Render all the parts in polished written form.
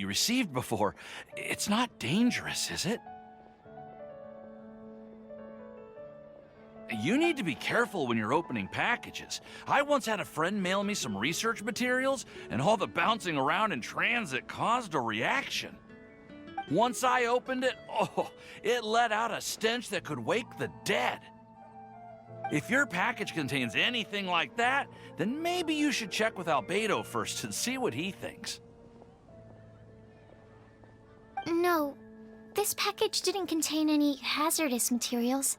received before. It's not dangerous, is it? You need to be careful when you're opening packages. I once had a friend mail me some research materials, and all the bouncing around in transit caused a reaction. Once I opened it, it let out a stench that could wake the dead. If your package contains anything like that, then maybe you should check with Albedo first and see what he thinks. No, this package didn't contain any hazardous materials.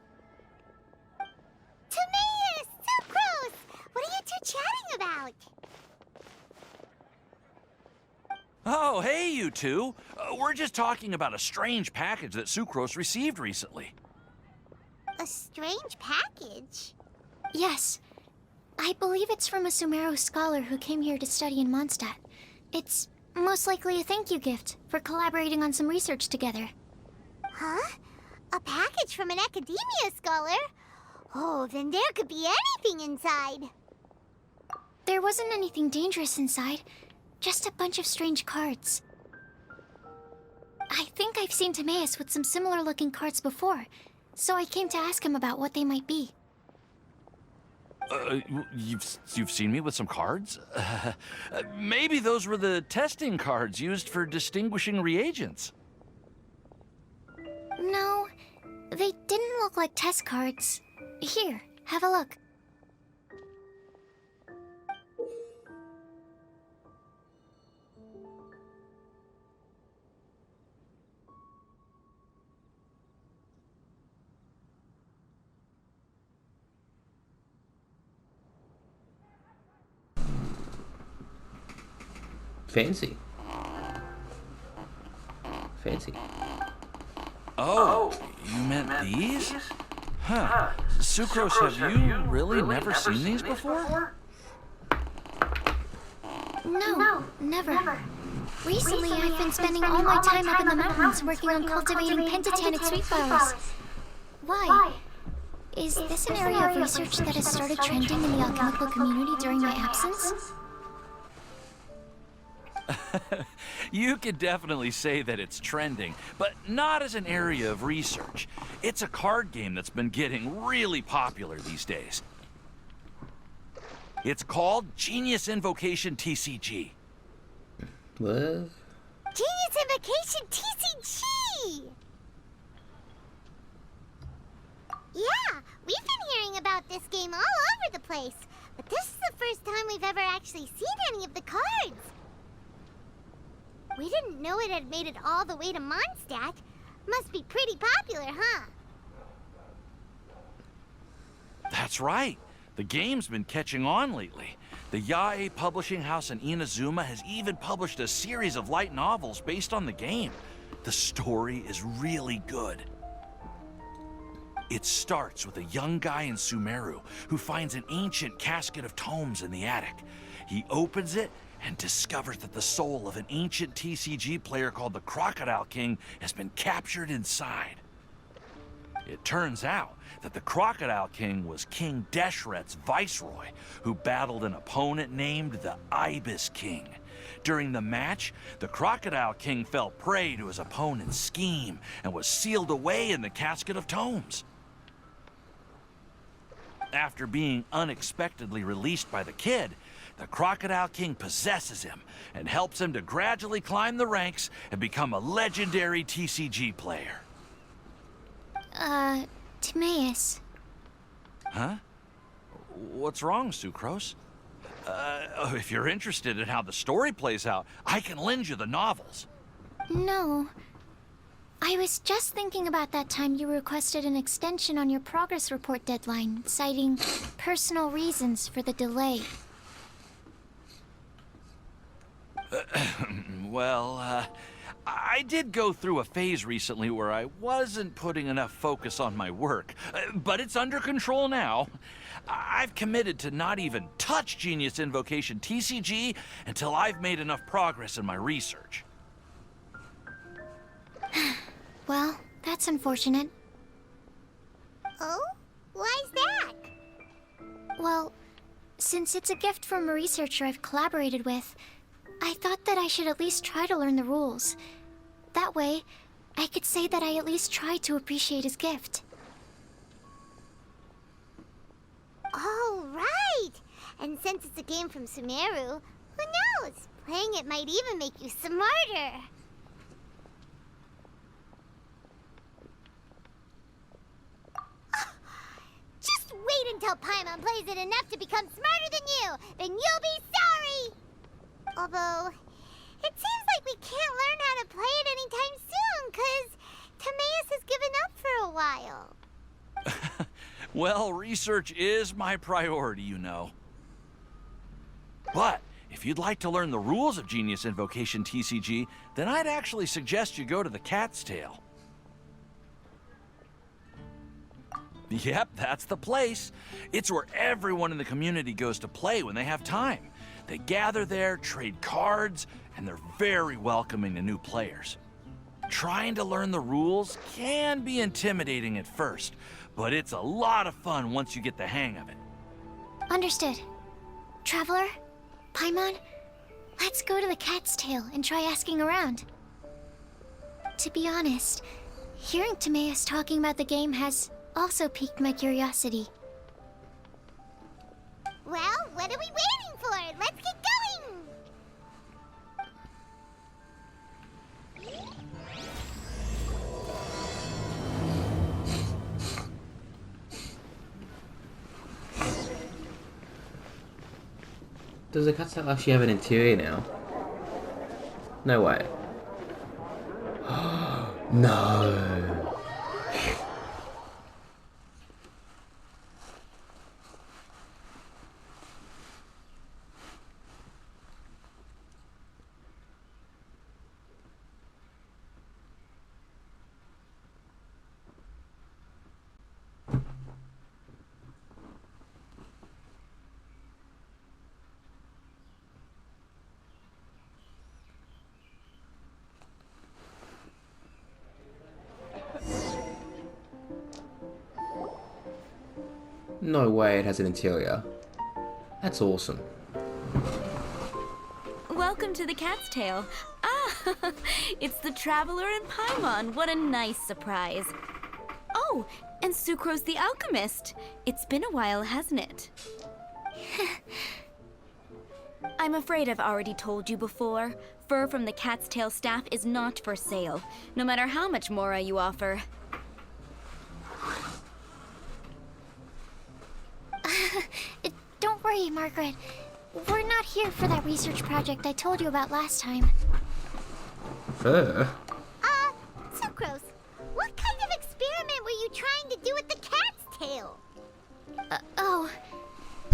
Timaeus! Sucrose! What are you two chatting about? Oh, hey, you two. We're just talking about a strange package that Sucrose received recently. A strange package? Yes. I believe it's from a Sumeru scholar who came here to study in Mondstadt. It's most likely a thank you gift for collaborating on some research together. Huh? A package from an academia scholar? Oh, then there could be anything inside. There wasn't anything dangerous inside, just a bunch of strange cards. I think I've seen Timaeus with some similar-looking cards before, so I came to ask him about what they might be. You've seen me with some cards? Maybe those were the testing cards used for distinguishing reagents. No, they didn't look like test cards. Here, have a look. Fancy. Fancy. Oh, you meant these? Huh. Sucrose, have you really never seen these before? No, never. Recently, I've been spending all my time up in the mountains working on cultivating pentatonic sweet flowers. Why? Is this an area of research that has started trending in the alchemical community during my absence? You could definitely say that it's trending, but not as an area of research. It's a card game that's been getting really popular these days. It's called Genius Invocation TCG. What? Genius Invokation TCG! Yeah, we've been hearing about this game all over the place, but this is the first time we've ever actually seen any of the cards. We didn't know it had made it all the way to Mondstadt. Must be pretty popular, huh? That's right. The game's been catching on lately. The Yae publishing house in Inazuma has even published a series of light novels based on the game. The story is really good. It starts with a young guy in Sumeru who finds an ancient casket of tomes in the attic. He opens it and discovers that the soul of an ancient TCG player called the Crocodile King has been captured inside. It turns out that the Crocodile King was King Deshret's viceroy, who battled an opponent named the Ibis King. During the match, the Crocodile King fell prey to his opponent's scheme and was sealed away in the casket of tomes. After being unexpectedly released by the kid, the Crocodile King possesses him and helps him to gradually climb the ranks and become a legendary TCG player. Timaeus. Huh? What's wrong, Sucrose? If you're interested in how the story plays out, I can lend you the novels. No. I was just thinking about that time you requested an extension on your progress report deadline, citing personal reasons for the delay. Well, I did go through a phase recently where I wasn't putting enough focus on my work, but it's under control now. I've committed to not even touch Genius Invocation TCG until I've made enough progress in my research. Well, that's unfortunate. Oh? Why's that? Well, since it's a gift from a researcher I've collaborated with, I thought that I should at least try to learn the rules. That way, I could say that I at least tried to appreciate his gift. Oh, right! And since it's a game from Sumeru, who knows? Playing it might even make you smarter. Just wait until Paimon plays it enough to become smarter than you! Then you'll be sorry! Although, it seems like we can't learn how to play it anytime soon, 'cause Timaeus has given up for a while. Well, research is my priority, you know. But if you'd like to learn the rules of Genius Invocation TCG, then I'd actually suggest you go to the Cat's Tail. Yep, that's the place. It's where everyone in the community goes to play when they have time. They gather there, trade cards, and they're very welcoming to new players. Trying to learn the rules can be intimidating at first, but it's a lot of fun once you get the hang of it. Understood. Traveler, Paimon, let's go to the Cat's Tail and try asking around. To be honest, hearing Timaeus talking about the game has also piqued my curiosity. Well, what are we waiting for? Let's get going! Does the Cat's Tail actually have an interior now? No way. No. No way it has an interior. That's awesome. Welcome to the Cat's Tail. Ah, it's the Traveler and Paimon. What a nice surprise. Oh, and Sucrose the Alchemist. It's been a while, hasn't it? I'm afraid I've already told you before. Fur from the Cat's Tail staff is not for sale, no matter how much Mora you offer. Don't worry, Margaret. We're not here for that research project I told you about last time. Fur? Sucrose, what kind of experiment were you trying to do with the cat's tail?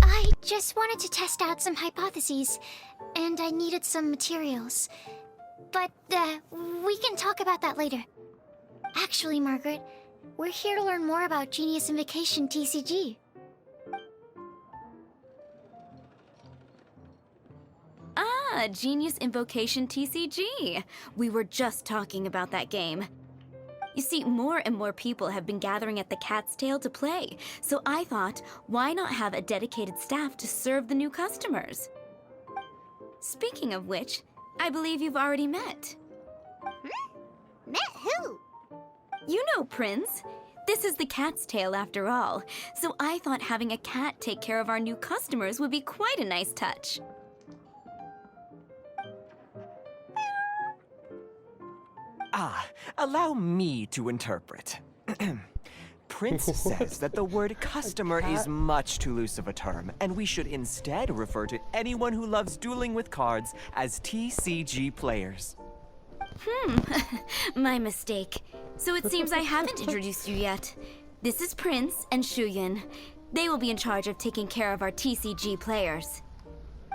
I just wanted to test out some hypotheses, and I needed some materials. But, we can talk about that later. Actually, Margaret, we're here to learn more about Genius Invocation TCG. Ah, Genius Invocation TCG. We were just talking about that game. You see, more and more people have been gathering at the Cat's Tail to play, so I thought, why not have a dedicated staff to serve the new customers? Speaking of which, I believe you've already met. Met who? You know Prince. This is the Cat's Tail after all, so I thought having a cat take care of our new customers would be quite a nice touch. Allow me to interpret. Prince says that the word customer is much too loose of a term, and we should instead refer to anyone who loves dueling with cards as TCG players. My mistake. So it seems I haven't introduced you yet. This is Prince and Shuyan. They will be in charge of taking care of our TCG players.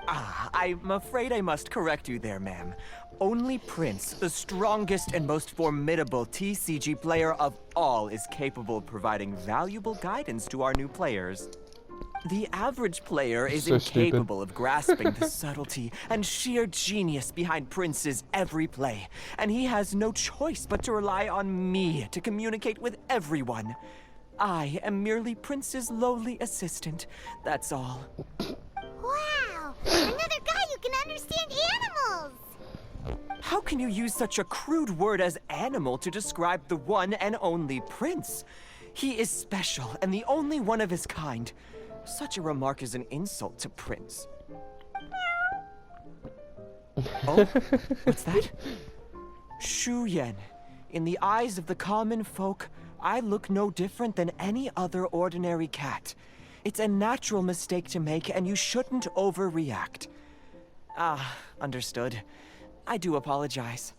I'm afraid I must correct you there, ma'am. Only Prince, the strongest and most formidable TCG player of all, is capable of providing valuable guidance to our new players. The average player is incapable of grasping the subtlety and sheer genius behind Prince's every play, and he has no choice but to rely on me to communicate with everyone. I am merely Prince's lowly assistant, that's all. Wow! Another guy who can understand animals! How can you use such a crude word as animal to describe the one and only prince? He is special and the only one of his kind. Such a remark is an insult to Prince. Oh, what's that? Shu Yan, in the eyes of the common folk, I look no different than any other ordinary cat. It's a natural mistake to make, and you shouldn't overreact. Ah, understood. I do apologize.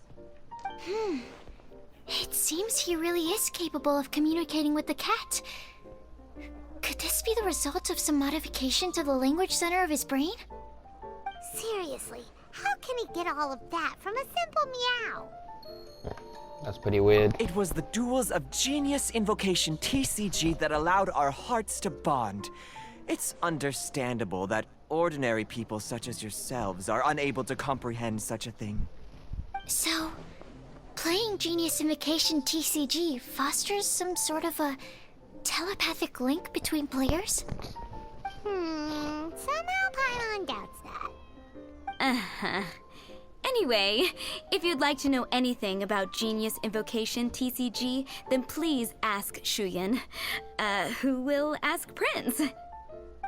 It seems he really is capable of communicating with the cat. Could this be the result of some modification to the language center of his brain? Seriously, how can he get all of that from a simple meow? That's pretty weird. It was the duels of Genius Invocation TCG that allowed our hearts to bond. It's understandable that ordinary people such as yourselves are unable to comprehend such a thing. So, playing Genius Invokation TCG fosters some sort of a telepathic link between players? Somehow Paimon doubts that. Uh-huh. Anyway, if you'd like to know anything about Genius Invocation TCG, then please ask Shuyan, who will ask Prince.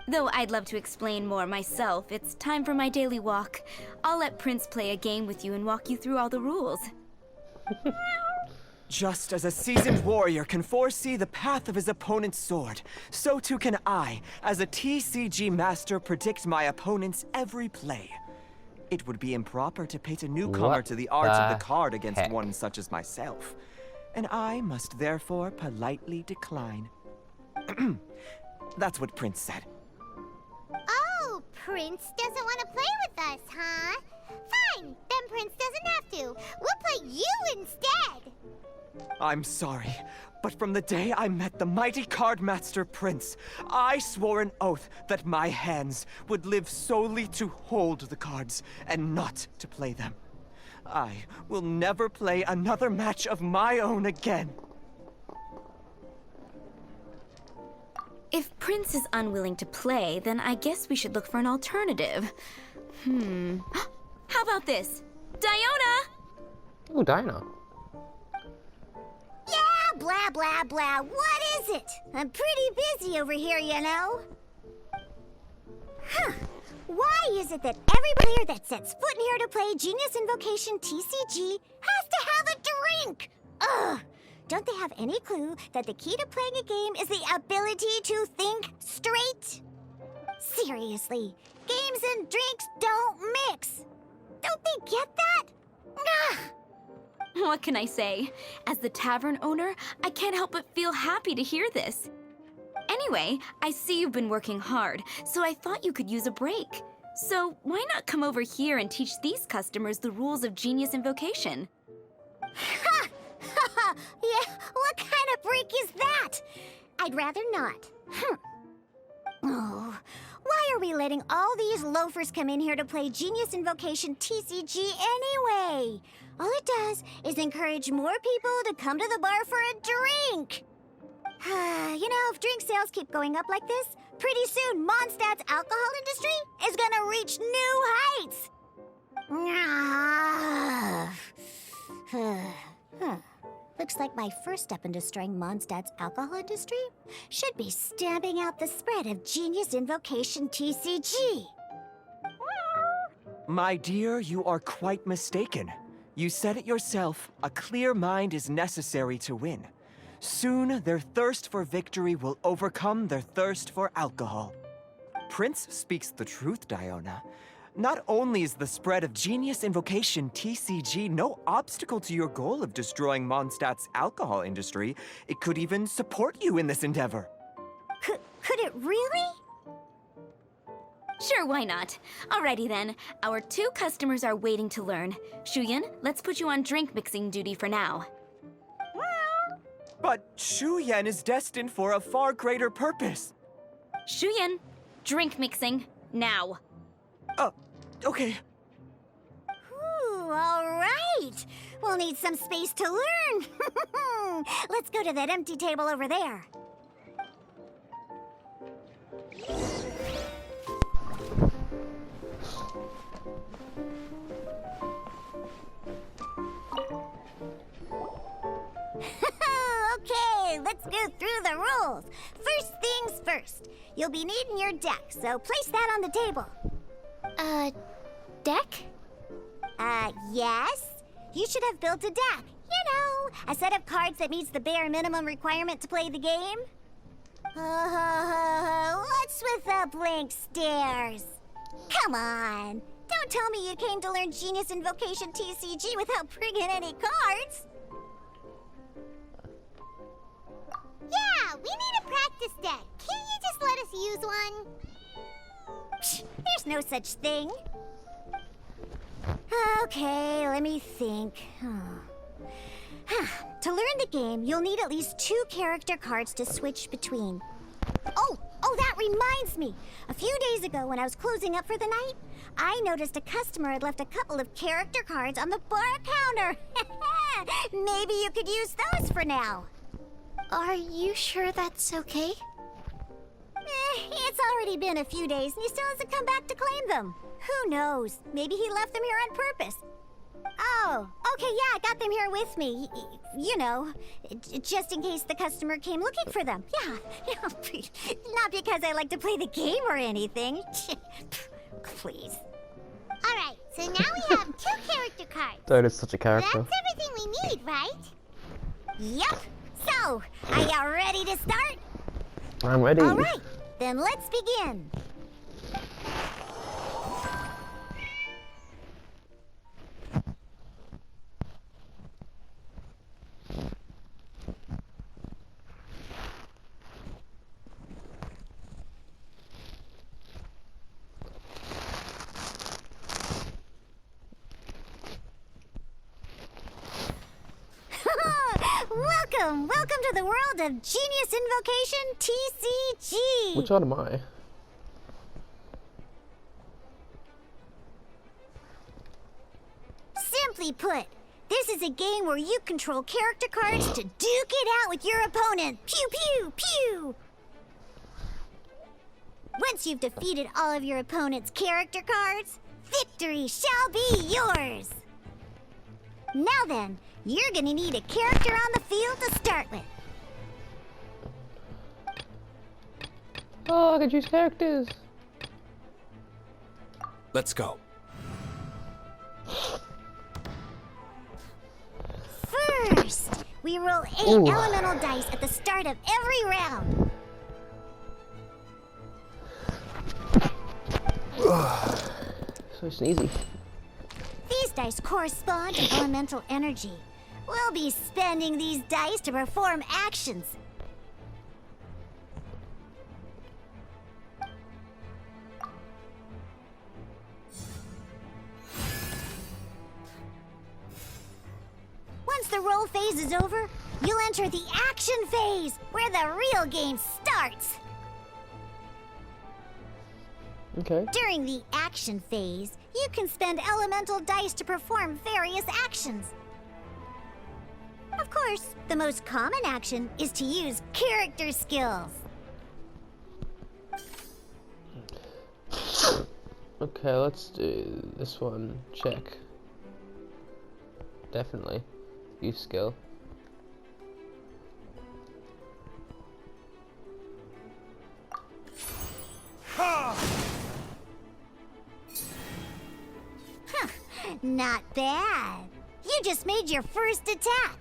Though I'd love to explain more myself, it's time for my daily walk. I'll let Prince play a game with you and walk you through all the rules. Just as a seasoned warrior can foresee the path of his opponent's sword, so too can I, as a TCG master, predict my opponent's every play. It would be improper to pit a newcomer What to the arts of the the card against heck? one such as myself, and I must therefore politely decline. That's what Prince said. Oh, Prince doesn't want to play with us, huh? Fine, then Prince doesn't have to. We'll play you instead. I'm sorry, but from the day I met the mighty cardmaster Prince, I swore an oath that my hands would live solely to hold the cards and not to play them. I will never play another match of my own again. If Prince is unwilling to play, then I guess we should look for an alternative. How about this? Diona! Oh, Dinah. Yeah, blah, blah, blah. What is it? I'm pretty busy over here, you know. Huh. Why is it that every player that sets foot in here to play Genius Invocation TCG has to have a drink? Ugh! Don't they have any clue that the key to playing a game is the ability to think straight? Seriously, games and drinks don't mix. Don't they get that? Ugh! What can I say? As the tavern owner, I can't help but feel happy to hear this. Anyway, I see you've been working hard, so I thought you could use a break. So why not come over here and teach these customers the rules of Genius Invocation? Ha! Yeah, what kind of break is that? I'd rather not. Oh, why are we letting all these loafers come in here to play Genius Invocation TCG anyway? All it does is encourage more people to come to the bar for a drink. You know, if drink sales keep going up like this, pretty soon Mondstadt's alcohol industry is gonna reach new heights. Looks like my first step in destroying Mondstadt's alcohol industry should be stamping out the spread of Genius Invocation TCG. My dear, you are quite mistaken. You said it yourself, a clear mind is necessary to win. Soon, their thirst for victory will overcome their thirst for alcohol. Prince speaks the truth, Diona. Not only is the spread of Genius Invocation TCG no obstacle to your goal of destroying Mondstadt's alcohol industry, it could even support you in this endeavor. Could it really? Sure, why not? Alrighty then. Our 2 customers are waiting to learn. Shuyan, let's put you on drink mixing duty for now. But Shu Yan is destined for a far greater purpose. Shuyan, drink mixing, now. Okay. Ooh, all right. We'll need some space to learn. Let's go to that empty table over there. let's go through the rules. First things first. You'll be needing your deck, so place that on the table. Deck? Yes. You should have built a deck. You know, a set of cards that meets the bare minimum requirement to play the game. What's with the blank stares? Come on. Don't tell me you came to learn Genius Invocation TCG without bringing any cards. Yeah, we need a practice deck. Can't you just let us use one? Psh, there's no such thing. Okay, let me think. To learn the game, you'll need at least 2 character cards to switch between. Oh, that reminds me. A few days ago, when I was closing up for the night, I noticed a customer had left a couple of character cards on the bar counter. Maybe you could use those for now. Are you sure that's okay? It's already been a few days and he still hasn't come back to claim them. Who knows? Maybe he left them here on purpose. Oh, okay, yeah, I got them here with me. You know, just in case the customer came looking for them. Yeah, not because I like to play the game or anything. Please. All right, so now we have 2 character cards. That is such a character. That's everything we need, right? Yep. So, are you ready to start? I'm ready. All right, then let's begin. Welcome to the world of Genius Invocation TCG! Which one am I? Simply put, this is a game where you control character cards to duke it out with your opponent. Pew pew pew! Once you've defeated all of your opponent's character cards, victory shall be yours! Now then, you're gonna need a character on the field to start with. Oh, I can choose characters. Let's go. First, we roll 8 Ooh. elemental dice at the start of every round. So sneezy. These dice correspond to elemental energy. We'll be spending these dice to perform actions. Once the roll phase is over, you'll enter the action phase, where the real game starts. Okay. During the action phase, you can spend elemental dice to perform various actions. Of course, the most common action is to use character skills. Okay, let's do this one. Check. Definitely. Use skill. Not bad. You just made your first attack.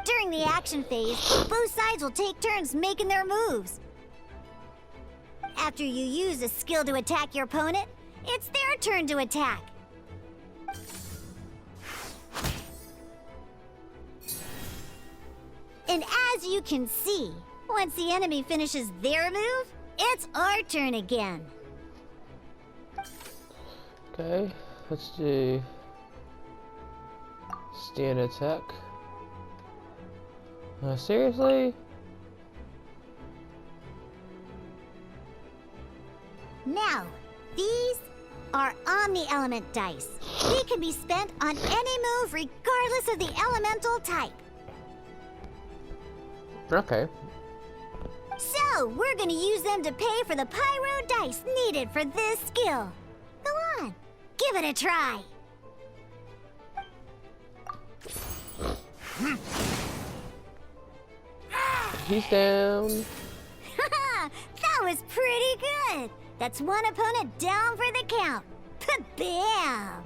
During the action phase, both sides will take turns making their moves. After you use a skill to attack your opponent, it's their turn to attack. And as you can see, once the enemy finishes their move, it's our turn again. Okay, let's do standard attack. Seriously? Now, these are Omni Element dice. They can be spent on any move regardless of the elemental type. Okay. So, we're gonna use them to pay for the pyro dice needed for this skill. Go on, give it a try. He's down. That was pretty good. That's one opponent down for the count. Bam!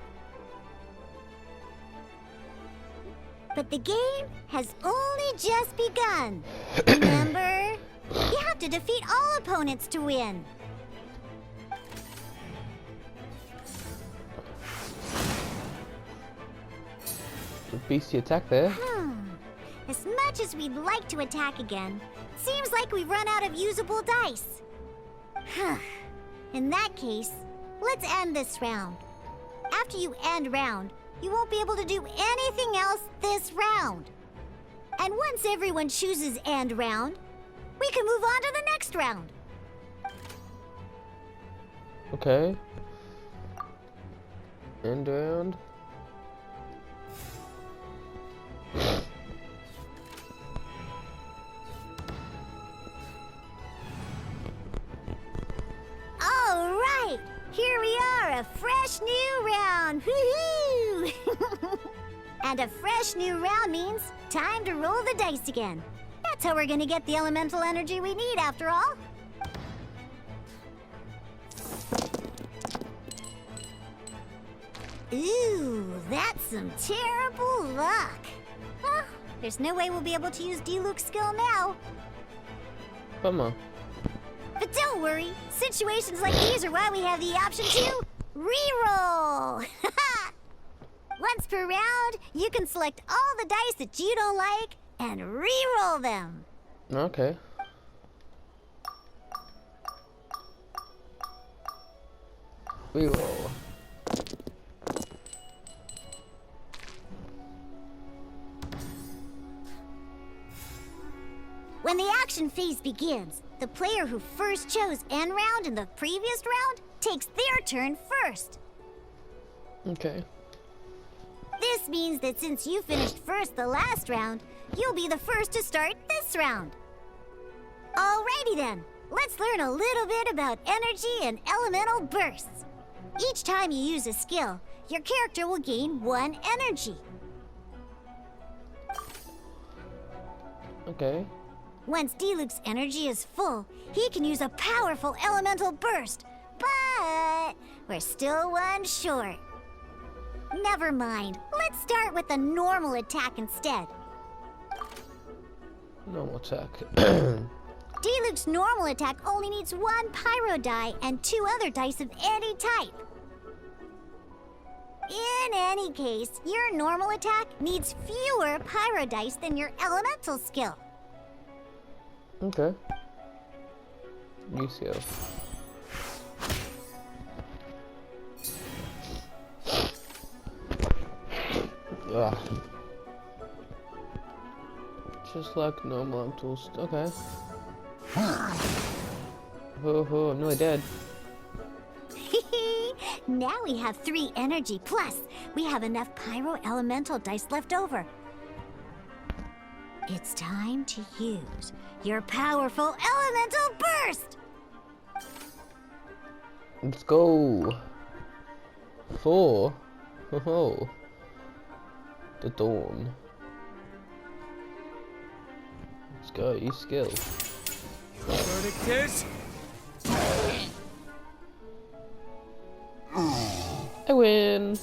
But the game has only just begun. Remember? You have to defeat all opponents to win. Beastie attack there. As much as we'd like to attack again, seems like we've run out of usable dice. In that case, let's end this round. After you end round, you won't be able to do anything else this round. And once everyone chooses end round, we can move on to the next round. Okay. End round. All right, here we are, a fresh new round. Woohoo! And a fresh new round means time to roll the dice again. That's how we're gonna get the elemental energy we need, after all. Ooh, that's some terrible luck. Well, there's no way we'll be able to use Diluc's skill now. Bummer. But don't worry, situations like these are why we have the option to reroll. Once per round, you can select all the dice that you don't like and reroll them. Okay. Reroll. When the action phase begins, the player who first chose end round in the previous round takes their turn first. Okay. This means that since you finished first the last round, you'll be the first to start this round. Alrighty then, let's learn a little bit about energy and elemental bursts. Each time you use a skill, your character will gain 1 energy. Okay. Once Diluc's energy is full, he can use a powerful elemental burst. But we're still 1 short. Never mind. Let's start with a normal attack instead. Normal attack. Diluc's normal attack only needs 1 pyro die and 2 other dice of any type. In any case, your normal attack needs fewer pyro dice than your elemental skill. Okay. UCL. Ugh. Just like normal tools. Okay. Oh, I'm nearly dead. Now we have 3 energy, plus we have enough pyro elemental dice left over. It's time to use your powerful elemental burst! Let's go. 4. Oh. The dawn. Let's go. Use skill. Verdict is I win.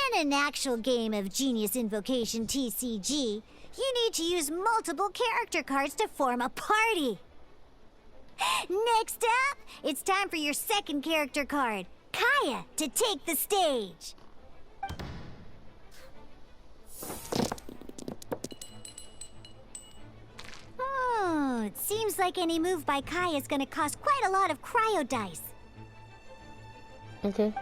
In an actual game of Genius Invocation TCG, you need to use multiple character cards to form a party. Next up, it's time for your second character card, Kaya, to take the stage. It seems like any move by Kaya is going to cost quite a lot of cryo dice. Okay.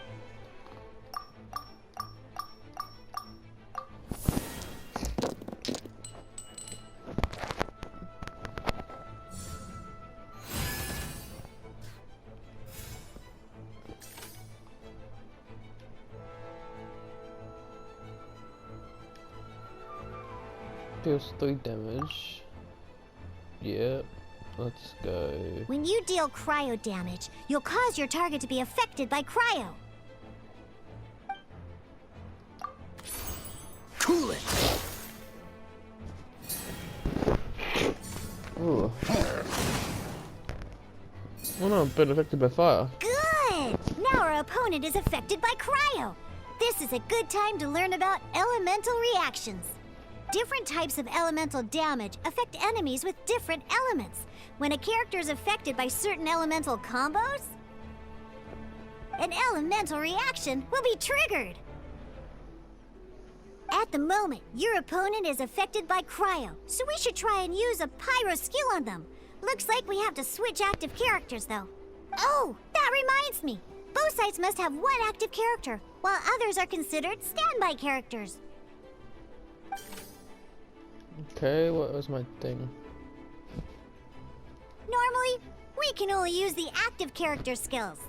Deals 3 damage. Yep. Let's go. When you deal cryo damage, you'll cause your target to be affected by cryo. Cool it! Ooh. Oh no, I've been affected by fire. Good! Now our opponent is affected by cryo. This is a good time to learn about elemental reactions. Different types of elemental damage affect enemies with different elements. When a character is affected by certain elemental combos, an elemental reaction will be triggered. At the moment, your opponent is affected by cryo, so we should try and use a pyro skill on them. Looks like we have to switch active characters, though. Oh, that reminds me. Both sides must have one active character, while others are considered standby characters. Okay, what was my thing? Normally, we can only use the active character skills.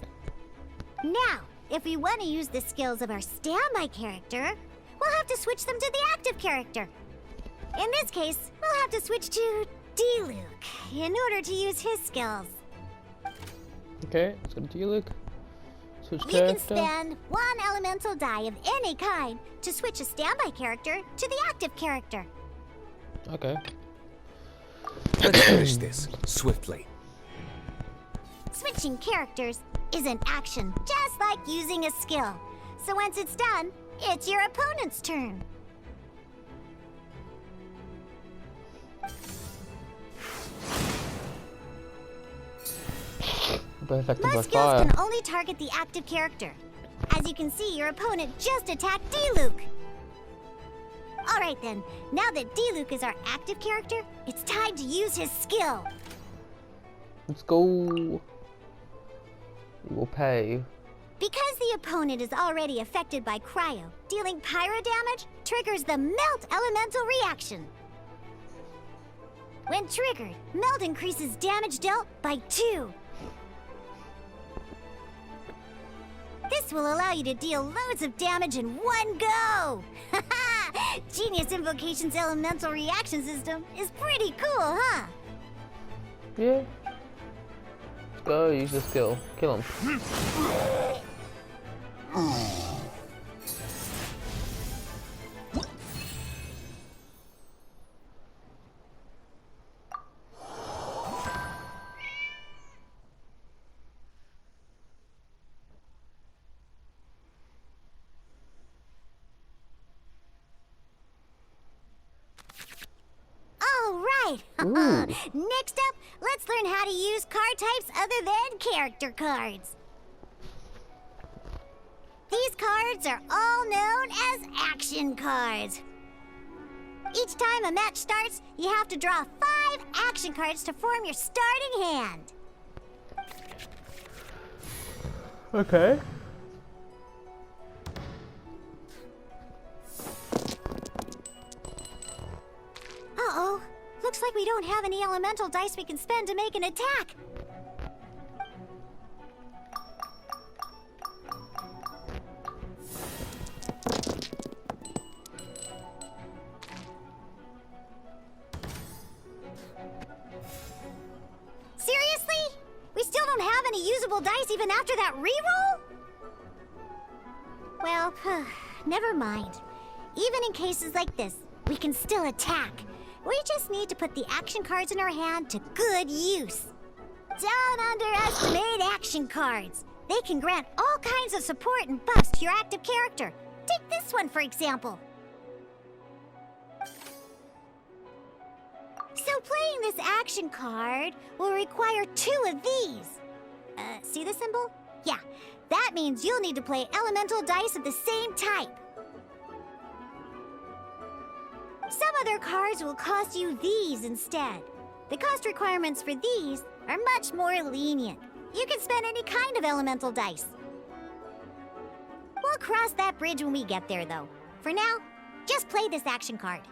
Now, if we want to use the skills of our standby character, we'll have to switch them to the active character. In this case, we'll have to switch to D-Luke in order to use his skills. Okay, let's go to Luke. Switch You can character. spend one elemental die of any kind to switch a standby character to the active character. Okay. Let's finish this swiftly. Switching characters is an action, just like using a skill. So once it's done, it's your opponent's turn. I've been affected by Most skills fire. can only target the active character. As you can see, your opponent just attacked D-Luke. Alright then, now that D-Luke is our active character, it's time to use his skill. Let's go. We will pay. Because the opponent is already affected by cryo, dealing pyro damage triggers the melt elemental reaction. When triggered, melt increases damage dealt by 2. This will allow you to deal loads of damage in one go! Genius Invocation's elemental reaction system is pretty cool, huh? Yeah. Let's go, use the skill. Kill him. All right! Ooh. Next up, let's learn how to use card types other than character cards. These cards are all known as action cards. Each time a match starts, you have to draw 5 action cards to form your starting hand. Okay. Uh-oh. Looks like we don't have any elemental dice we can spend to make an attack. Seriously? We still don't have any usable dice even after that reroll? Well, never mind. Even in cases like this, we can still attack. We just need to put the action cards in our hand to good use. Don't underestimate action cards. They can grant all kinds of support and buffs to your active character. Take this one, for example. So playing this action card will require 2 of these. See the symbol? Yeah, that means you'll need to play elemental dice of the same type. Some other cards will cost you these instead. The cost requirements for these are much more lenient. You can spend any kind of elemental dice. We'll cross that bridge when we get there, though. For now, just play this action card.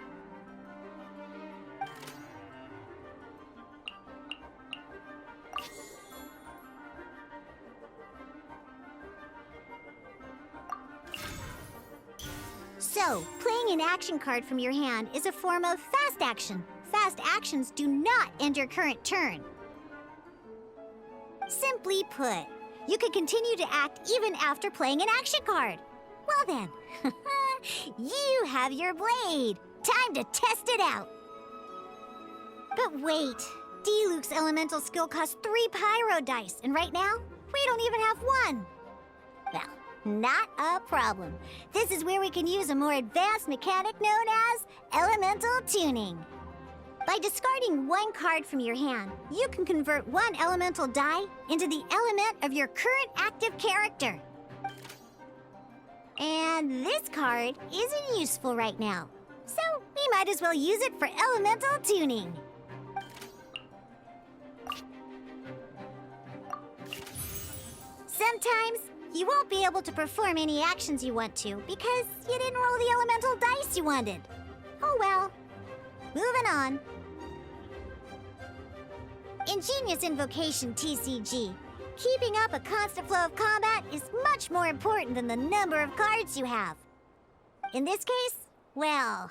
So, playing an action card from your hand is a form of fast action. Fast actions do not end your current turn. Simply put, you can continue to act even after playing an action card. Well then, you have your blade. Time to test it out. But wait, Diluc's elemental skill costs 3 pyro dice, and right now, we don't even have 1. Well, not a problem. This is where we can use a more advanced mechanic known as elemental tuning. By discarding 1 card from your hand, you can convert 1 elemental die into the element of your current active character. And this card isn't useful right now, so we might as well use it for elemental tuning. Sometimes you won't be able to perform any actions you want to because you didn't roll the elemental dice you wanted. Oh well. Moving on. In Genius Invocation TCG, keeping up a constant flow of combat is much more important than the number of cards you have. In this case, well,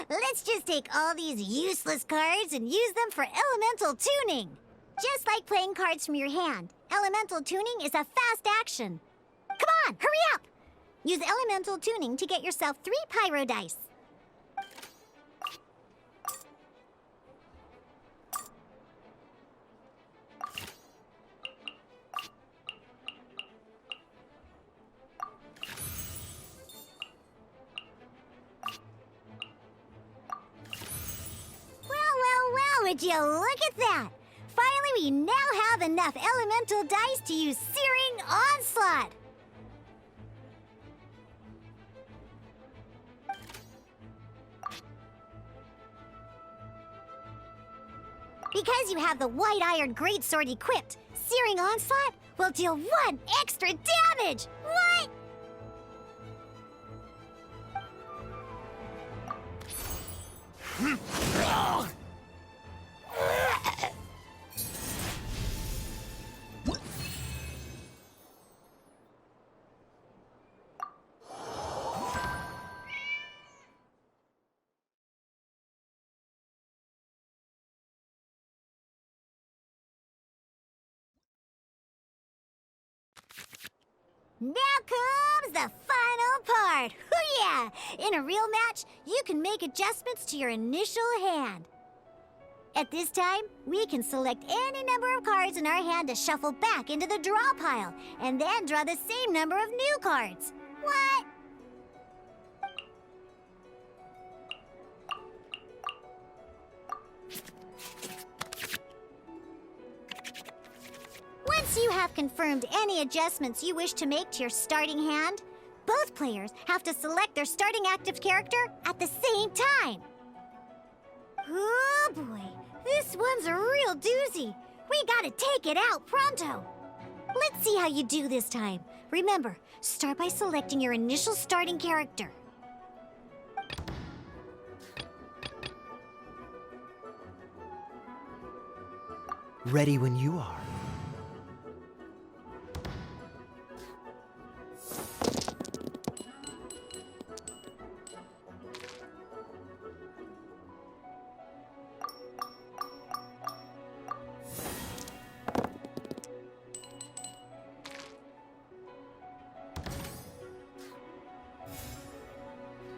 let's just take all these useless cards and use them for elemental tuning. Just like playing cards from your hand, elemental tuning is a fast action. Come on, hurry up! Use elemental tuning to get yourself 3 pyro dice. Well, would you look at that? Finally, we now have enough elemental dice to use Searing Onslaught. Because you have the White Iron Greatsword equipped, Searing Onslaught will deal 1 extra damage! What? Now comes the final part! Hoo-yeah! In a real match, you can make adjustments to your initial hand. At this time, we can select any number of cards in our hand to shuffle back into the draw pile, and then draw the same number of new cards. What? Once you have confirmed any adjustments you wish to make to your starting hand, both players have to select their starting active character at the same time. Oh boy, this one's a real doozy. We gotta take it out pronto. Let's see how you do this time. Remember, start by selecting your initial starting character. Ready when you are.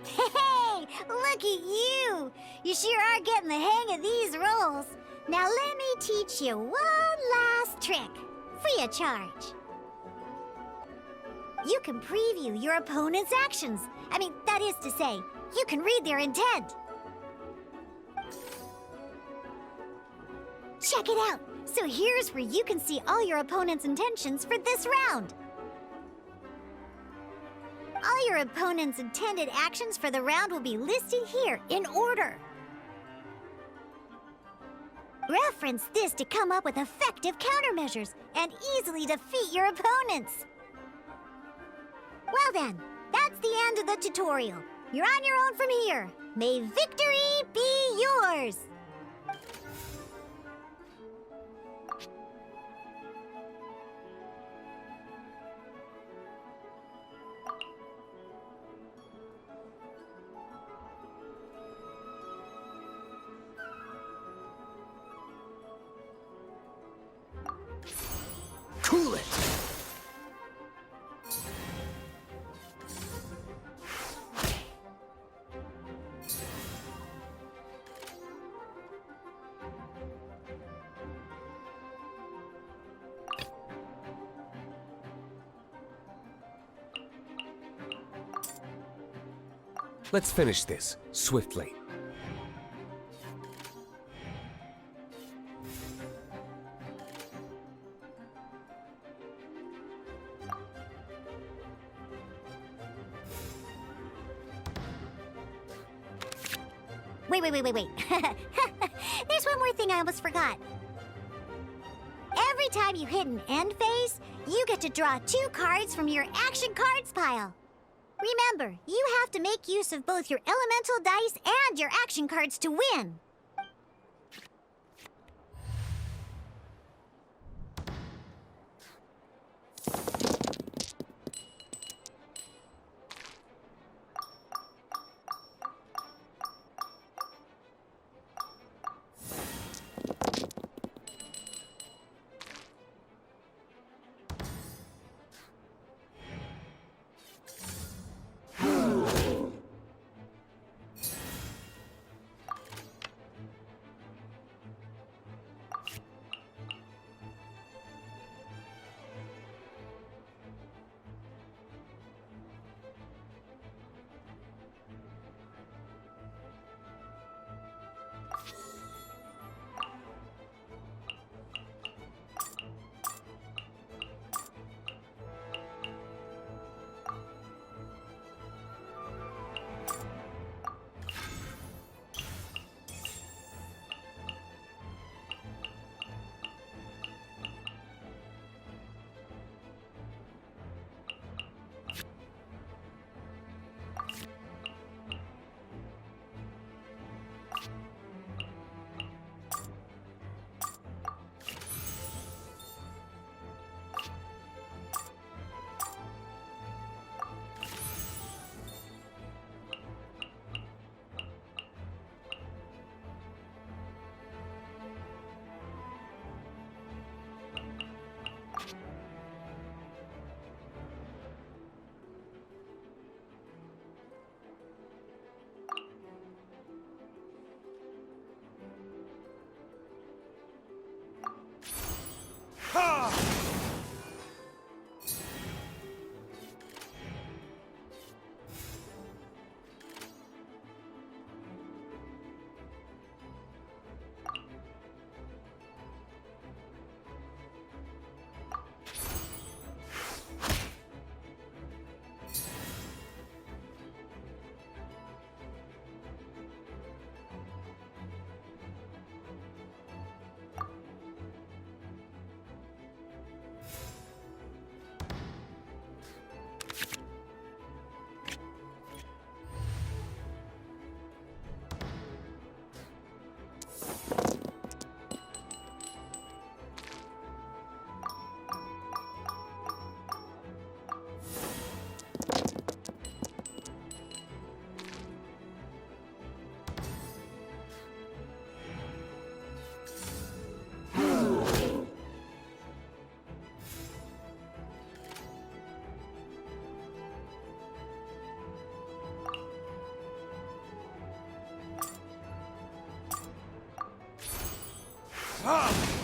Hey, look at you! You sure are getting the hang of these rolls. Now let me teach you one last trick, free of charge. You can preview your opponent's actions. I mean, that is to say, you can read their intent. Check it out! So here's where you can see all your opponent's intentions for this round. All your opponent's intended actions for the round will be listed here in order. Reference this to come up with effective countermeasures and easily defeat your opponents. Well then, that's the end of the tutorial. You're on your own from here. May victory be yours! Let's finish this, swiftly. Wait. There's one more thing I almost forgot. Every time you hit an end phase, you get to draw 2 cards from your action cards pile. Remember, you have to make use of both your elemental dice and your action cards to win. Ah!